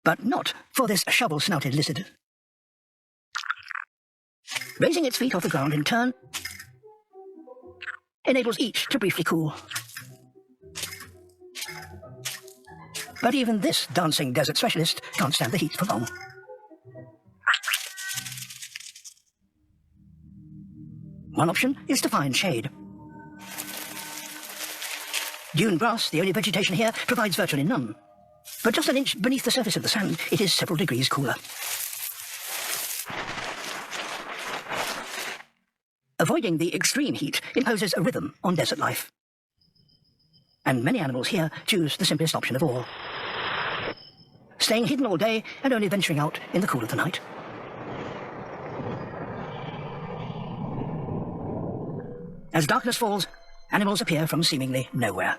but not for this shovel-snouted lizard. Raising its feet off the ground in turn enables each to briefly cool. But even this dancing desert specialist can't stand the heat for long. One option is to find shade. Dune grass, the only vegetation here, provides virtually none. But just an inch beneath the surface of the sand, it is several degrees cooler. Avoiding the extreme heat imposes a rhythm on desert life. And many animals here choose the simplest option of all, staying hidden all day and only venturing out in the cool of the night. As darkness falls, animals appear from seemingly nowhere.